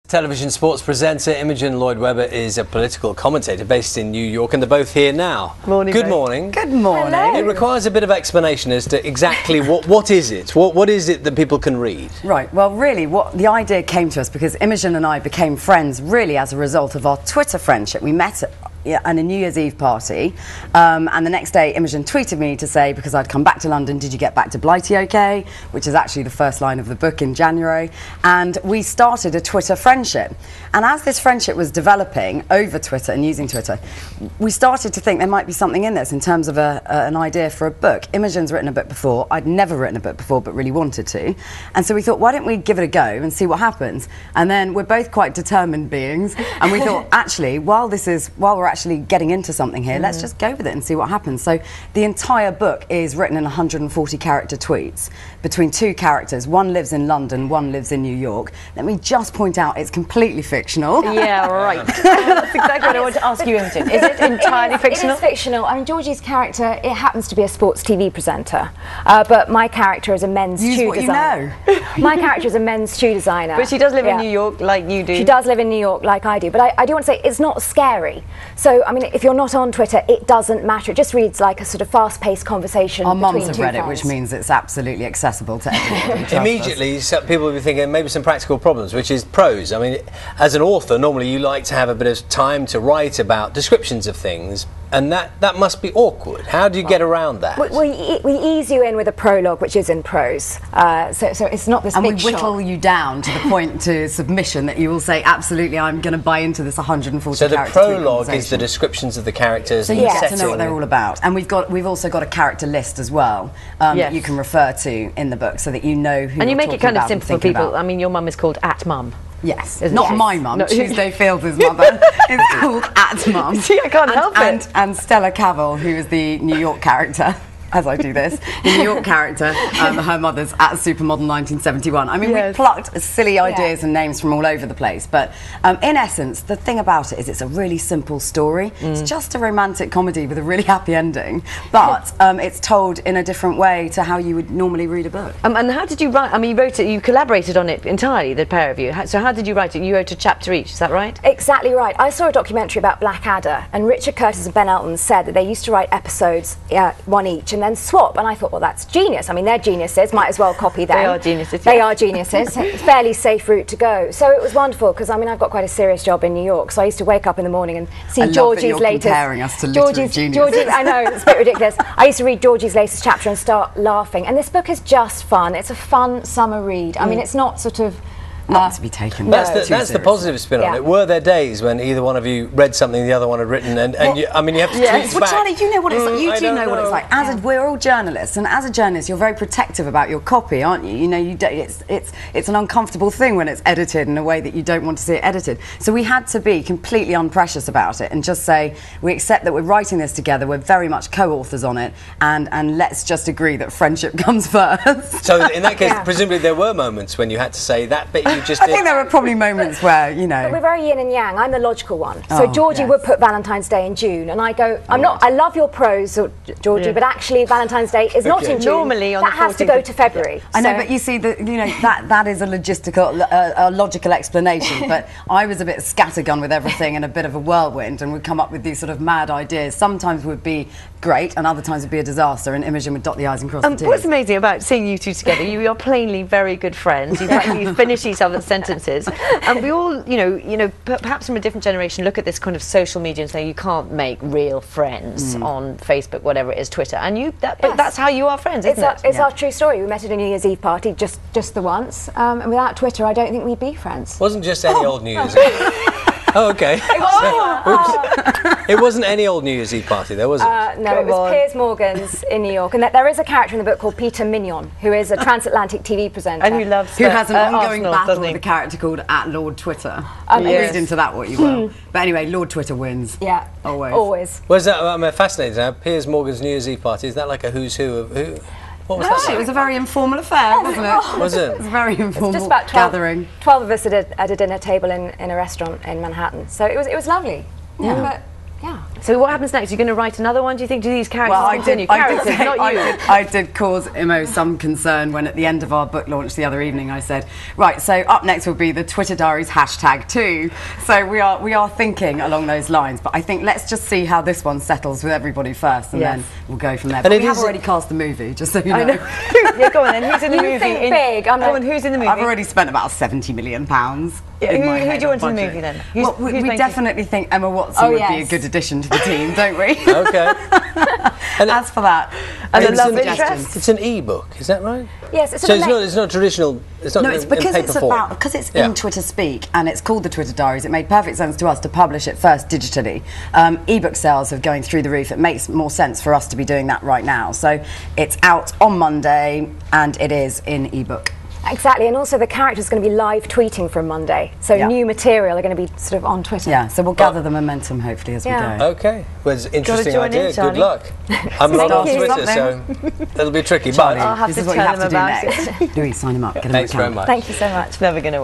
Television sports presenter Imogen Lloyd-Webber is a political commentator based in New York, and they're both here now. Morning. Good morning. Good morning. Hello. It requires a bit of explanation as to exactly what is it? What is it that people can read? Right, well really what the idea came to us because Imogen and I became friends really as a result of our Twitter friendship. We met at a New Year's Eve party, and the next day Imogen tweeted me to say, because I'd come back to London, did you get back to Blighty okay? Which is actually the first line of the book in January. And we started a Twitter friendship. And as this friendship was developing over Twitter and using Twitter, we started to think there might be something in this in terms of an idea for a book. Imogen's written a book before. I'd never written a book before, but really wanted to. And so we thought, why don't we give it a go and see what happens? And then we're both quite determined beings, and we thought, actually, while we're actually getting into something here, let's just go with it and see what happens. So the entire book is written in 140 character tweets between two characters. One lives in London, one lives in New York. Let me just point out it's completely fictional. Yeah, right. That's exactly what I want to ask you, Imogen. Is it entirely fictional? It is fictional. I mean, Georgie's character, it happens to be a sports TV presenter, but my character is a men's shoe designer. My character is a men's shoe designer. But she does live in New York like you do. She does live in New York like I do, but I do want to say it's not scary. So, I mean, if you're not on Twitter, it doesn't matter. It just reads like a sort of fast-paced conversation. Our mums have read friends. it, which means it's absolutely accessible to everyone. Immediately, people will be thinking maybe some practical problems, which is prose. I mean, as an author, normally you like to have a bit of time to write about descriptions of things, and that must be awkward. How do you get around that? We ease you in with a prologue, which is in prose. So it's not this big And we whittle you down to the point to submission that you will say, absolutely, I'm going to buy into this 140 So the character prologue is the descriptions of the characters. So you get to know what they're all about. And we've also got a character list as well that you can refer to in the book, so that you know who. And you make it kind of simple for people. I mean, your mum is called @mum. Yes, not my mum. Tuesday Fields' mother. It's called @mum. See, I can't help it. And Stella Cavell, who is the New York character. As I do this, the New York character, her mother's @supermodel 1971. I mean, we plucked silly ideas and names from all over the place, but in essence, the thing about it is it's a really simple story. It's just a romantic comedy with a really happy ending, but it's told in a different way to how you would normally read a book. And how did you write? I mean, you wrote it, you collaborated on it entirely, the pair of you. So how did you write it? You wrote a chapter each, is that right? Exactly right. I saw a documentary about Blackadder, and Richard Curtis and Ben Elton said that they used to write episodes, one each, and then swap, and I thought, well, that's genius. I mean, they're geniuses, might as well copy them. They are geniuses. They are geniuses. Fairly safe route to go. So it was wonderful, because I mean, I've got quite a serious job in New York, so I used to wake up in the morning and see Georgie's latest. Comparing us to literary geniuses. I know, it's a bit ridiculous. I used to read Georgie's latest chapter and start laughing, and this book is just fun. It's a fun summer read. I mean, it's not sort of not to be taken. That's the positive spin on it. Were there days when either one of you read something the other one had written, and I mean, you have to tweet well, back? Charlie, you know what it's like. You do know what it's like. We're all journalists, and as a journalist, you're very protective about your copy, aren't you? You know, it's an uncomfortable thing when it's edited in a way that you don't want to see it edited. So we had to be completely unprecious about it and just say, we accept that we're writing this together. We're very much co-authors on it, and let's just agree that friendship comes first. So in that case, presumably there were moments when you had to say that bit. I think there were probably moments where, you know. But we're very yin and yang. I'm the logical one. So Georgie would put Valentine's Day in June, and I go, I love your prose, Georgie, but actually Valentine's Day is not in June. Normally on that has to go to February. I know, but you see, that is a logical explanation. But I was a bit scattergun with everything and a bit of a whirlwind, and would come up with these sort of mad ideas. Sometimes would be great, and other times would be a disaster, and Imogen would dot the I's and cross the T's. What's amazing about seeing you two together, you are plainly very good friends. You finish each other's sentences, and we all, perhaps from a different generation, look at this kind of social media and say you can't make real friends on Facebook, whatever it is, Twitter, and but that's how you are friends, isn't it? It's our true story. We met at a New Year's Eve party, just the once, and without Twitter, I don't think we'd be friends. Wasn't just any old New Year's Eve. Oh, okay. It wasn't any old New Year's Eve party, there was it? No, it was Piers Morgan's in New York, and there is a character in the book called Peter Mignon, who is a transatlantic TV presenter, and who has an ongoing battle with a character called @Lord Twitter. Read into that what you will. But anyway, Lord Twitter wins. Yeah, always. Was that? I'm fascinated now. Piers Morgan's New Year's Eve party, is that like a who's who of who? What was that? It was a very informal affair, wasn't it? Was it? It was a very informal just about 12, gathering. 12 of us at a dinner table in a restaurant in Manhattan. So it was lovely. Yeah. But, yeah. So what happens next? You're going to write another one? Do you think? Do these characters continue? Characters, not you. I did cause Imo some concern when at the end of our book launch the other evening I said, right, so up next will be the Twitter Diaries #2. So we are thinking along those lines, but I think let's just see how this one settles with everybody first, and then we'll go from there. But we have already cast the movie, just so you know. Yeah, go on then. Who's in the movie? Think big. Go on, who's in the movie? I've already spent about £70 million. Yeah, who do you want in the movie then? Well, we definitely think Emma Watson would be a good addition to the team, don't we? Okay. And as for that, and a love interest. It's an e-book, is that right? Yes, it's so it's not traditional. It's not it's because in paper form. Because it's in Twitter speak and it's called the Twitter Diaries. It made perfect sense to us to publish it first digitally. E-book sales are going through the roof. It makes more sense for us to be doing that right now. So it's out on Monday and it is in e-book. Exactly, and also the character's going to be live tweeting from Monday, so new material are going to be sort of on Twitter. Yeah, so we'll gather the momentum hopefully as we go. Okay, well, it's an interesting idea. Good luck. I'm Thank not on you. Twitter, so it'll be tricky. Charlie, but I'll have this to is what you tell have to them do about next. Louise, sign him up. Get him thanks an very account. much. Thank you so much. It's never going to work.